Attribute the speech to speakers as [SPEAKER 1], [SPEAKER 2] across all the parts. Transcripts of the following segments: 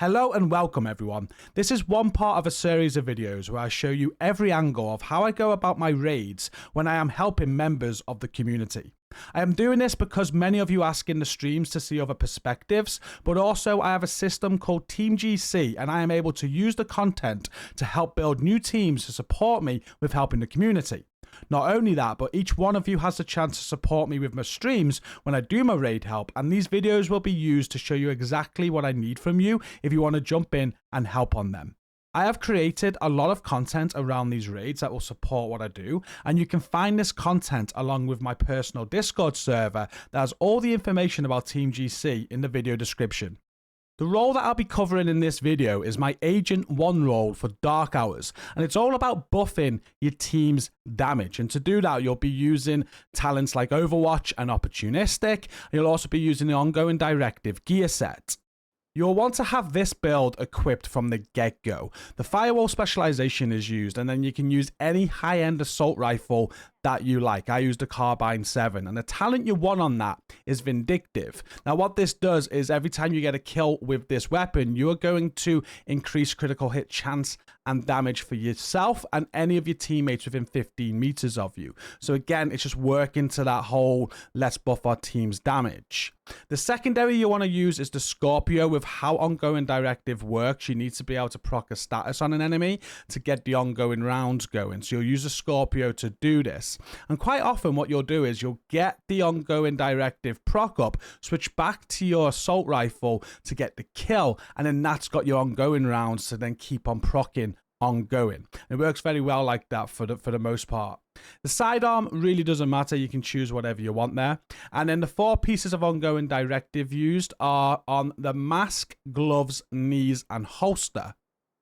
[SPEAKER 1] Hello and welcome everyone. This is one part of a series of videos where I show you every angle of how I go about my raids when I am helping members of the community. I am doing this because many of you ask in the streams to see other perspectives, but also I have a system called Team GC and I am able to use the content to help build new teams to support me with helping the community. Not only that, but each one of you has the chance to support me with my streams when I do my raid help, and these videos will be used to show you exactly what I need from you if you want to jump in and help on them. I have created a lot of content around these raids that will support what I do, and you can find this content along with my personal Discord server that has all the information about Team GC in the video description. The role that I'll be covering in this video is my Agent 1 role for Dark Hours, and it's all about buffing your team's damage. And to do that, you'll be using talents like Overwatch and Opportunistic. You'll also be using the ongoing directive gear set. You'll want to have this build equipped from the get-go. The firewall specialization is used, and then you can use any high-end assault rifle that you like. I used a Carbine 7, and the talent you want on that is Vindictive. Now what this does is every time you get a kill with this weapon, you are going to increase critical hit chance and damage for yourself and any of your teammates within 15 meters of you. So again, it's just working to that whole let's buff our team's damage. The secondary you want to use is the Scorpio. With how ongoing directive works, you need to be able to proc a status on an enemy to get the ongoing rounds going. So you'll use a Scorpio to do this. And quite often what you'll do is you'll get the ongoing directive proc up, switch back to your assault rifle to get the kill, and then that's got your ongoing rounds to then keep on proccing ongoing. It works very well like that for the most part. The sidearm really doesn't matter. You can choose whatever you want there. And then the 4 pieces of ongoing directive used are on the mask, gloves, knees, and holster.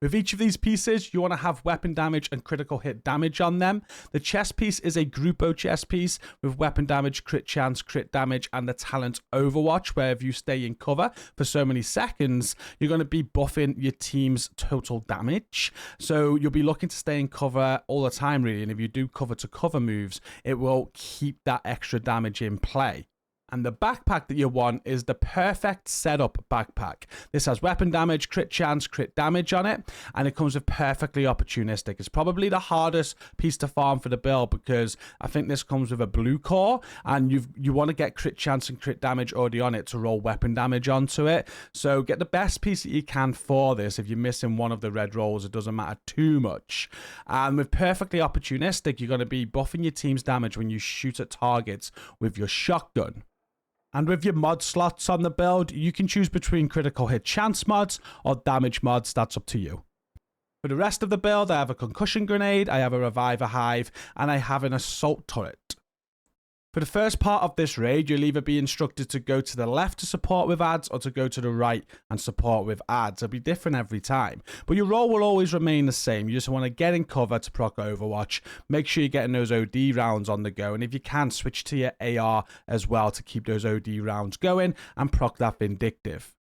[SPEAKER 1] With each of these pieces, you want to have weapon damage and critical hit damage on them. The chest piece is a Grupo chest piece with weapon damage, crit chance, crit damage, and the talent Overwatch, where if you stay in cover for so many seconds, you're going to be buffing your team's total damage. So you'll be looking to stay in cover all the time, really. And if you do cover-to-cover moves, it will keep that extra damage in play. And the backpack that you want is the perfect setup backpack. This has weapon damage, crit chance, crit damage on it, and it comes with perfectly opportunistic. It's probably the hardest piece to farm for the build because I think this comes with a blue core, and you want to get crit chance and crit damage already on it to roll weapon damage onto it. So get the best piece that you can for this. If you're missing one of the red rolls, it doesn't matter too much. And with perfectly opportunistic, you're going to be buffing your team's damage when you shoot at targets with your shotgun. And with your mod slots on the build, you can choose between critical hit chance mods or damage mods. That's up to you. For the rest of the build, I have a concussion grenade, I have a reviver hive, and I have an assault turret. For the first part of this raid, you'll either be instructed to go to the left to support with ads or to go to the right and support with ads. It'll be different every time, but your role will always remain the same. You just want to get in cover to proc Overwatch, make sure you're getting those OD rounds on the go, and if you can, switch to your AR as well to keep those OD rounds going and proc that Vindictive.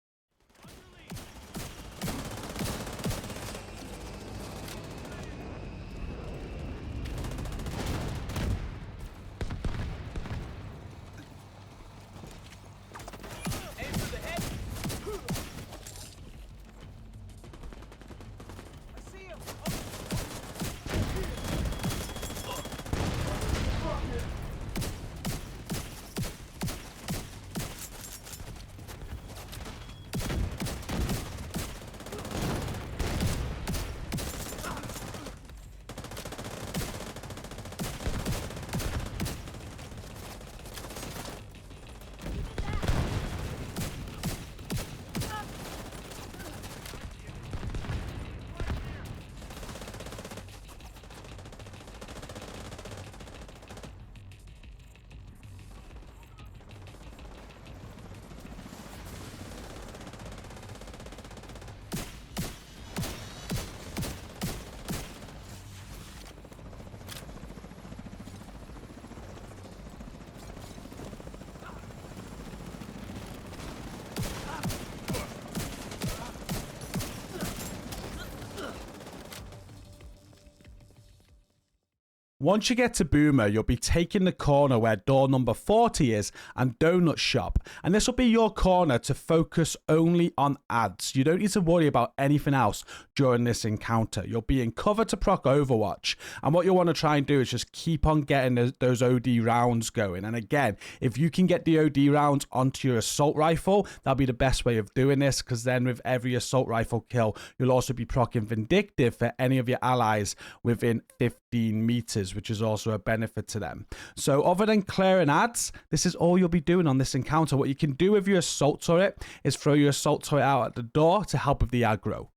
[SPEAKER 1] Once you get to Boomer, you'll be taking the corner where door number 40 is and Donut Shop. And this will be your corner to focus only on ads. You don't need to worry about anything else during this encounter. You'll be in cover to proc Overwatch. And what you'll want to try and do is just keep on getting those OD rounds going. And again, if you can get the OD rounds onto your assault rifle, that'll be the best way of doing this, because then with every assault rifle kill, you'll also be proccing Vindictive for any of your allies within 15 meters, which is also a benefit to them. So other than clearing ads, this is all you'll be doing on this encounter. What you can do with your assault turret is throw your assault turret out at the door to help with the aggro.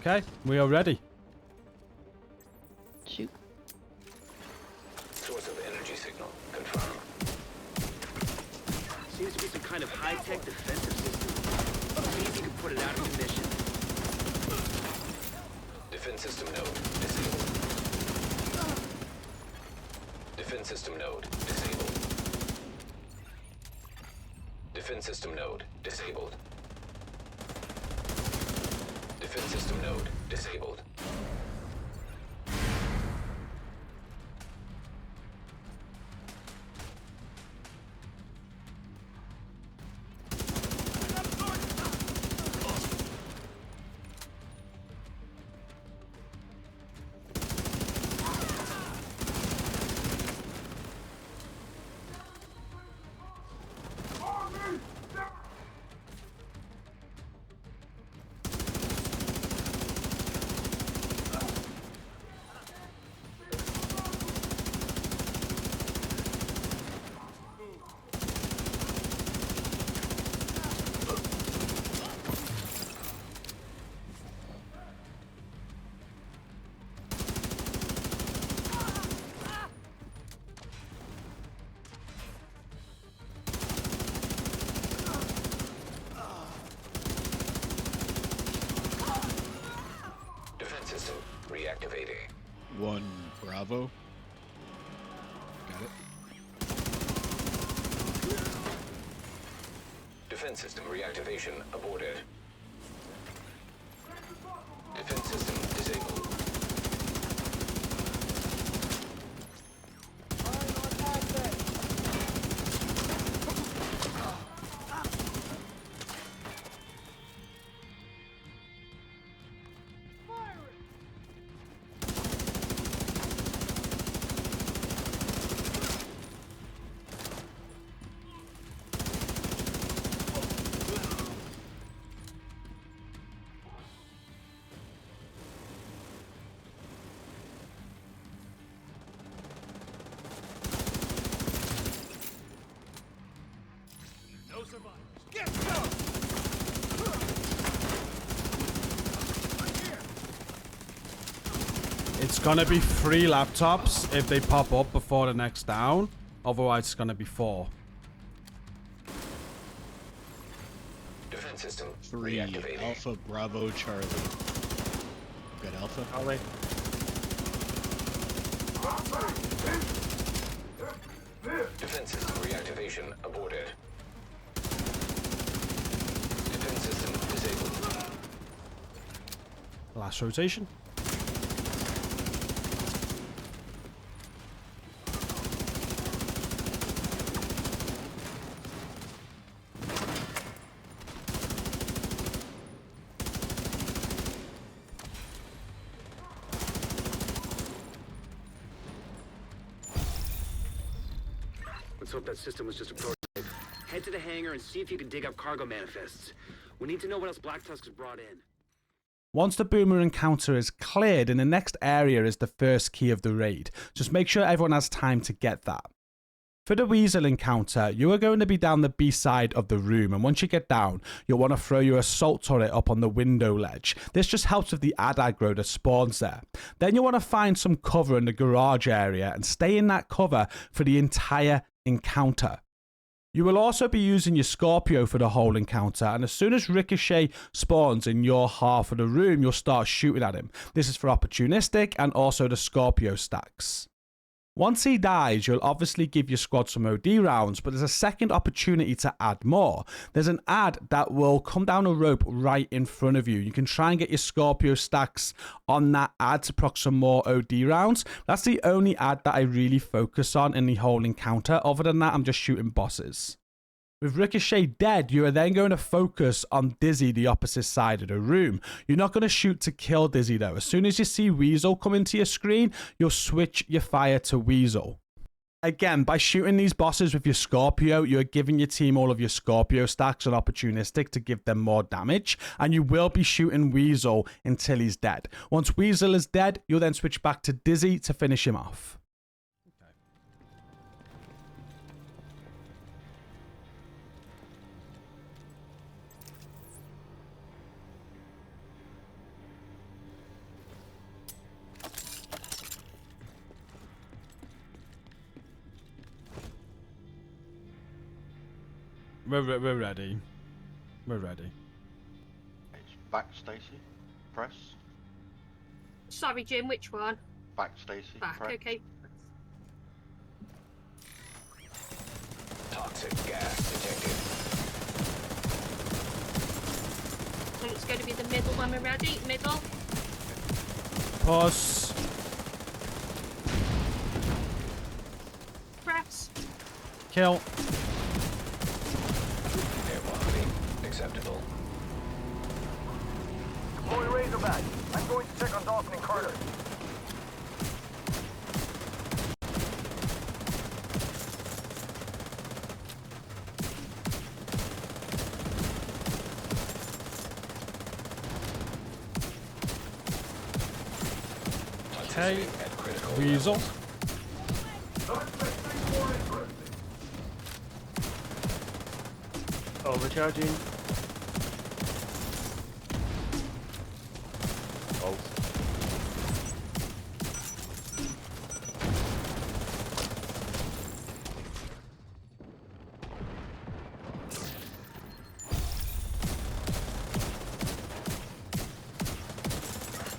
[SPEAKER 1] Okay, we are ready.
[SPEAKER 2] Shoot.
[SPEAKER 3] Source of energy signal confirmed.
[SPEAKER 4] Seems to be some kind of high-tech defensive system. See if you can put it out of commission.
[SPEAKER 3] Defense system node disabled. Defense system node disabled. Defense system node disabled. Defense system node disabled. System reactivating.
[SPEAKER 5] 1 Bravo. Got it.
[SPEAKER 3] Defense system reactivation aborted. Defense system disabled.
[SPEAKER 1] It's gonna be 3 laptops if they pop up before the next down. Otherwise, it's gonna be 4.
[SPEAKER 3] Defense system
[SPEAKER 5] 3
[SPEAKER 3] reactivating.
[SPEAKER 5] Alpha Bravo Charlie. Got Alpha.
[SPEAKER 4] Charlie.
[SPEAKER 3] Defense system reactivation aborted. Defense system disabled.
[SPEAKER 1] Last rotation.
[SPEAKER 4] Let's hope that system was just a prototype. Head to the hangar and see if you can dig up cargo manifests. We need to know what else Black Tusk has brought in.
[SPEAKER 1] Once the Boomer encounter is cleared, and the next area is the first key of the raid. Just make sure everyone has time to get that. For the Weasel encounter, you are going to be down the B side of the room, and once you get down, you'll want to throw your assault turret up on the window ledge. This just helps with the ad aggro that spawns there. Then you'll want to find some cover in the garage area and stay in that cover for the entire encounter. You will also be using your Scorpio for the whole encounter, and as soon as Ricochet spawns in your half of the room, you'll start shooting at him. This is for opportunistic and also the Scorpio stacks. Once he dies, you'll obviously give your squad some OD rounds, but there's a second opportunity to add more. There's an ad that will come down a rope right in front of you. You can try and get your Scorpio stacks on that ad to proc some more OD rounds. That's the only ad that I really focus on in the whole encounter. Other than that, I'm just shooting bosses. With Ricochet dead, you are then going to focus on Dizzy, the opposite side of the room. You're not going to shoot to kill Dizzy though. As soon as you see Weasel come into your screen, you'll switch your fire to Weasel. Again, by shooting these bosses with your Scorpio, you're giving your team all of your Scorpio stacks and opportunistic to give them more damage, and you will be shooting Weasel until he's dead. Once Weasel is dead, you'll then switch back to Dizzy to finish him off. We're ready. We're ready.
[SPEAKER 2] It's back, Stacy. Press.
[SPEAKER 6] Sorry, Jim, which one?
[SPEAKER 2] Back, Stacy.
[SPEAKER 6] Back,
[SPEAKER 2] Press.
[SPEAKER 6] okay.
[SPEAKER 3] Toxic gas detected.
[SPEAKER 6] So it's going to be the middle when we're ready. Middle.
[SPEAKER 1] Pause.
[SPEAKER 6] Press.
[SPEAKER 1] Kill.
[SPEAKER 3] Air quality acceptable.
[SPEAKER 7] Boy Razorback, I'm going to check on Dawson and Carter.
[SPEAKER 1] Okay. Weasel.
[SPEAKER 8] Overcharging. Oh.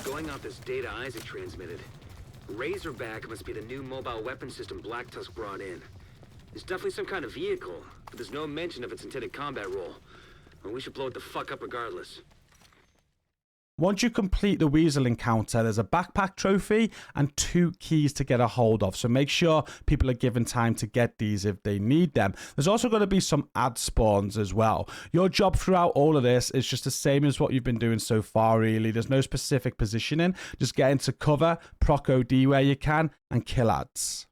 [SPEAKER 4] Going off this data Isaac transmitted, Razorback must be the new mobile weapon system Black Tusk brought in. It's definitely some kind of vehicle, but there's no mention of its intended combat role. Well, we should blow it the fuck up regardless.
[SPEAKER 1] Once you complete the Weasel encounter, there's a backpack trophy and 2 keys to get a hold of. So make sure people are given time to get these if they need them. There's also going to be some ad spawns as well. Your job throughout all of this is just the same as what you've been doing so far, really. There's no specific positioning. Just get into cover, proc OD where you can, and kill ads.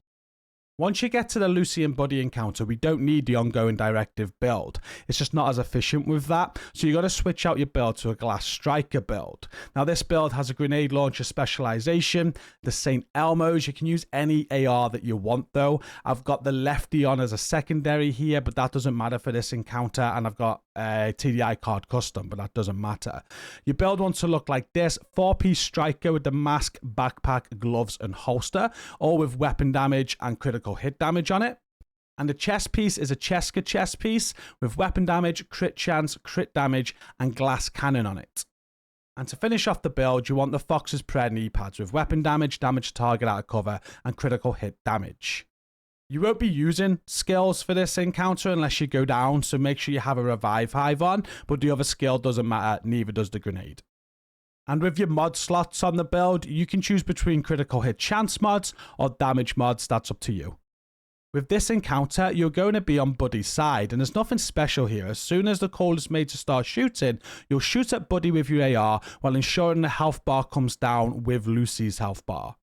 [SPEAKER 1] Once you get to the Lucy and Buddy encounter, we don't need the ongoing directive build. It's just not as efficient with that. So you got to switch out your build to a Glass Striker build. Now this build has a grenade launcher specialization, the St. Elmo's. You can use any AR that you want though. I've got the Lefty on as a secondary here, but that doesn't matter for this encounter. And I've got a TDI card custom, but that doesn't matter. Your build wants to look like this: 4-piece striker with the mask, backpack, gloves, and holster, all with weapon damage and critical hit damage on it. And the chest piece is a Cheska chest piece with weapon damage, crit chance, crit damage, and glass cannon on it. And to finish off the build, you want the Fox's Prayer knee pads with weapon damage, damage to target out of cover, and critical hit damage. You won't be using skills for this encounter unless you go down, so make sure you have a revive hive on, but the other skill doesn't matter, neither does the grenade. And with your mod slots on the build, you can choose between critical hit chance mods or damage mods, that's up to you. With this encounter, you're going to be on Buddy's side, and there's nothing special here. As soon as the call is made to start shooting, you'll shoot at Buddy with your AR while ensuring the health bar comes down with Lucy's health bar.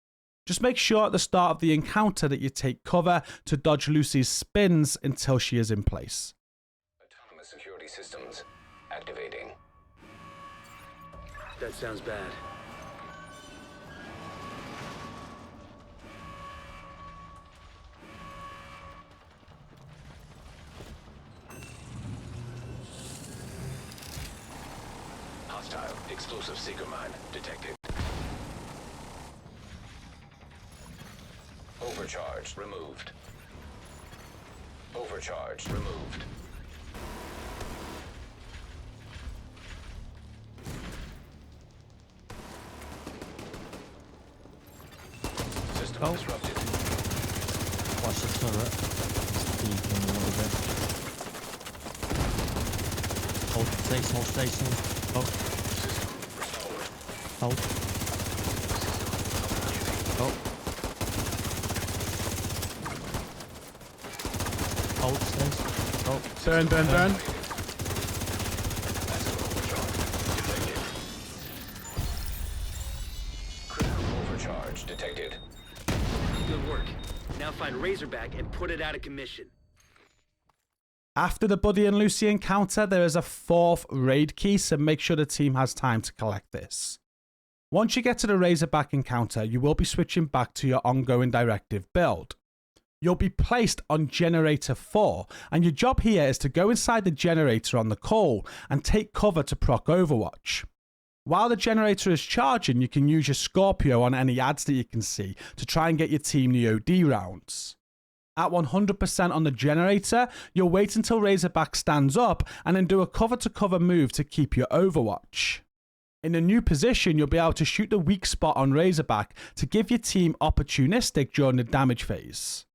[SPEAKER 1] Just make sure at the start of the encounter that you take cover to dodge Lucy's spins until she is in place.
[SPEAKER 3] Autonomous security systems activating.
[SPEAKER 4] That sounds bad.
[SPEAKER 3] Hostile explosive seeker mine detected. Overcharge removed. Overcharge removed. System disrupted.
[SPEAKER 8] Watch the turret. It's peeking a little bit. Hold station. Oh. Hold. Oh. Hold stays. Oh.
[SPEAKER 1] Burn.
[SPEAKER 3] Critical overcharge detected.
[SPEAKER 4] Good work. Now find Razorback and put it out of commission.
[SPEAKER 1] After the Buddy and Lucy encounter, there is a 4th raid key, so make sure the team has time to collect this. Once you get to the Razorback encounter, you will be switching back to your ongoing directive build. You'll be placed on Generator 4, and your job here is to go inside the generator on the call and take cover to proc Overwatch. While the generator is charging, you can use your Scorpio on any ads that you can see to try and get your team the OD rounds. At 100% on the generator, you'll wait until Razorback stands up and then do a cover-to-cover move to keep your Overwatch. In a new position, you'll be able to shoot the weak spot on Razorback to give your team opportunistic during the damage phase.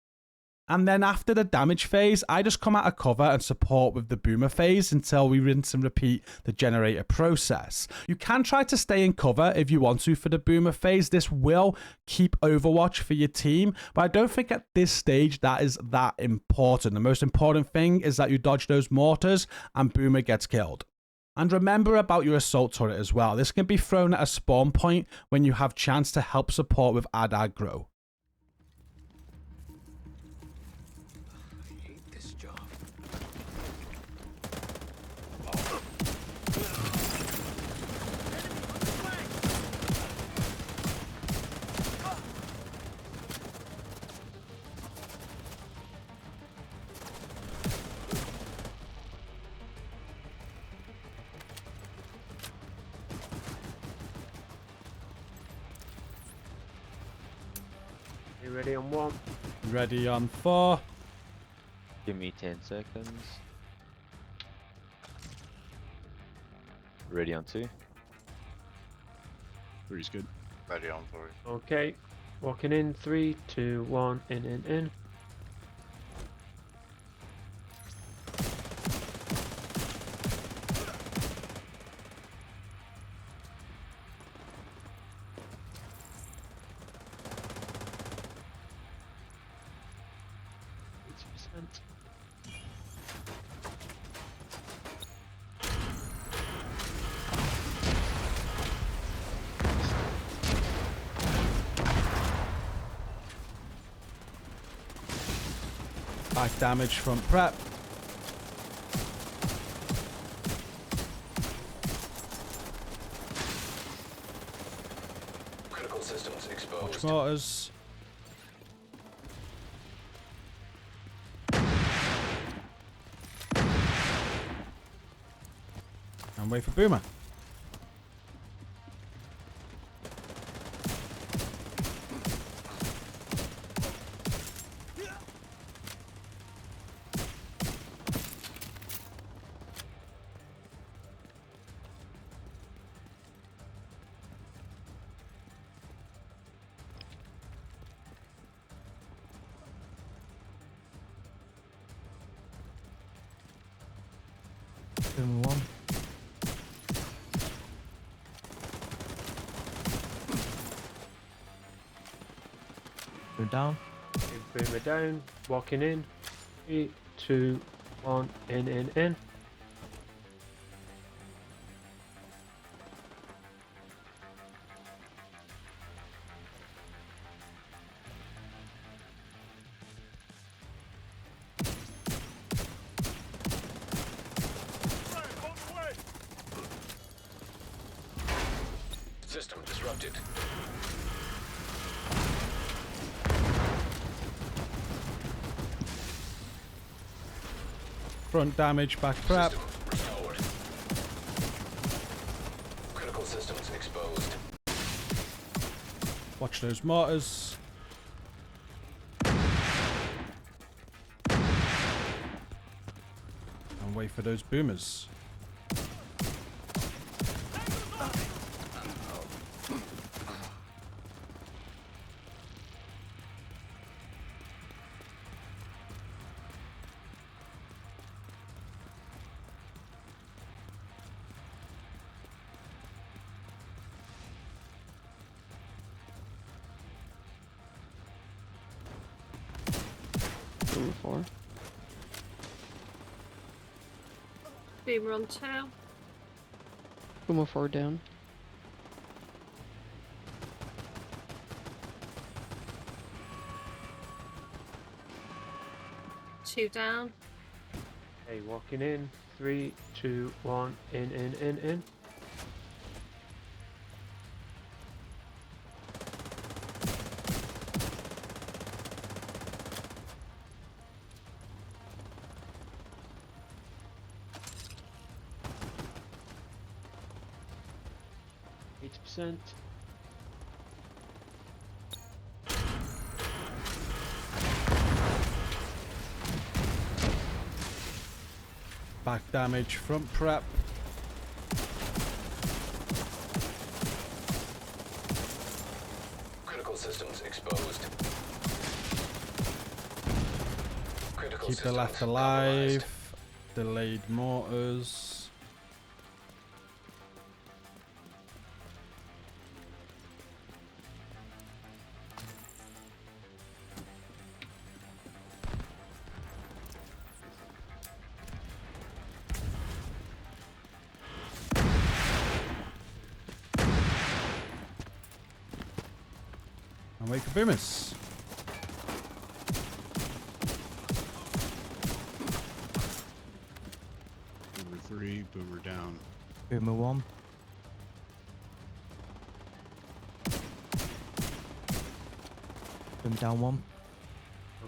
[SPEAKER 1] And then after the damage phase, I just come out of cover and support with the boomer phase until we rinse and repeat the generator process. You can try to stay in cover if you want to for the boomer phase. This will keep Overwatch for your team, but I don't think at this stage that is that important. The most important thing is that you dodge those mortars and boomer gets killed. And remember about your assault turret as well. This can be thrown at a spawn point when you have chance to help support with ad aggro.
[SPEAKER 9] You ready on 1?
[SPEAKER 1] Ready on 4.
[SPEAKER 10] Give me 10 seconds. Ready on 2.
[SPEAKER 5] 3's good.
[SPEAKER 2] Ready on 3.
[SPEAKER 9] Okay. Walking in. 3, 2, 1. In.
[SPEAKER 1] Back damage from prep.
[SPEAKER 3] Critical systems exposed.
[SPEAKER 1] Watch mortars. And wait for boomer.
[SPEAKER 8] Boomer 1. Boomer down.
[SPEAKER 9] Boomer down. Walking in. 3, 2, 1. In.
[SPEAKER 3] System disrupted.
[SPEAKER 1] Front damage, back prep.
[SPEAKER 3] System restored. Critical systems exposed.
[SPEAKER 1] Watch those mortars. And wait for those boomers.
[SPEAKER 11] Boomer 4.
[SPEAKER 6] Boomer on 2.
[SPEAKER 11] Boomer 4 down.
[SPEAKER 6] Two down.
[SPEAKER 9] Okay, walking in. 3, 2, 1. In. 80%.
[SPEAKER 1] Back damage, front prep.
[SPEAKER 3] Critical systems exposed. Critical
[SPEAKER 1] Keep the
[SPEAKER 3] systems
[SPEAKER 1] left
[SPEAKER 3] compromised.
[SPEAKER 1] alive. Delayed mortars. And wait for boomers.
[SPEAKER 5] Boomer 3, Boomer down.
[SPEAKER 8] Boomer 1. Boom down 1.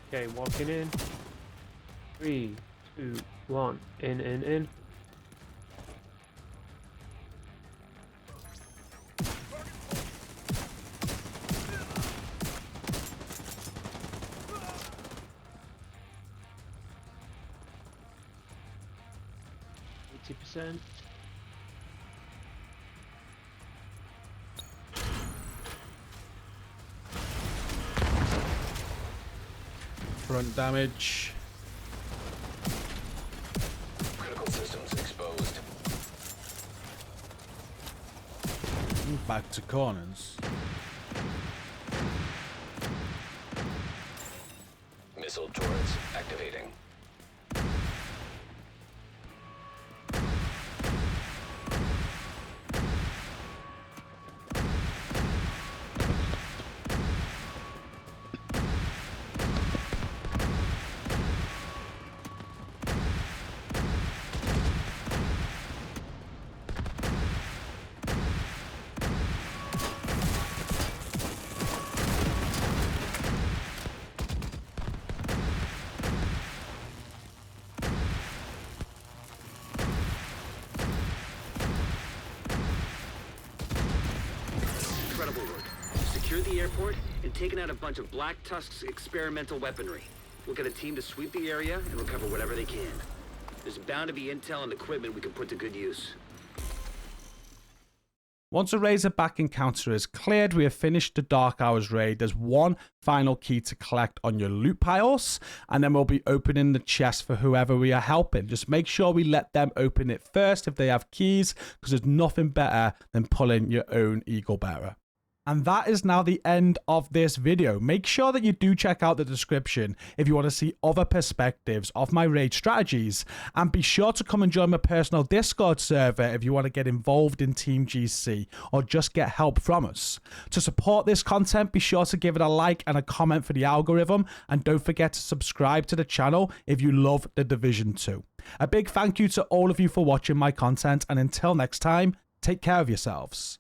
[SPEAKER 9] Okay, walking in. 3, 2, 1. In. %.
[SPEAKER 1] Front damage.
[SPEAKER 3] Critical systems exposed.
[SPEAKER 1] Back to corners.
[SPEAKER 3] Missile turrets activating.
[SPEAKER 4] Incredible work. Secured the airport and taken out a bunch of Black Tusk's experimental weaponry. We'll get a team to sweep the area and recover whatever they can. There's bound to be intel and equipment we can put to good use.
[SPEAKER 1] Once a Razorback encounter is cleared, we have finished the Dark Hours raid. There's one final key to collect on your loot piles, and then we'll be opening the chest for whoever we are helping. Just make sure we let them open it first if they have keys, because there's nothing better than pulling your own Eagle Bearer. And that is now the end of this video. Make sure that you do check out the description if you want to see other perspectives of my raid strategies. And be sure to come and join my personal Discord server if you want to get involved in Team GC or just get help from us. To support this content, be sure to give it a like and a comment for the algorithm. And don't forget to subscribe to the channel if you love The Division 2. A big thank you to all of you for watching my content. And until next time, take care of yourselves.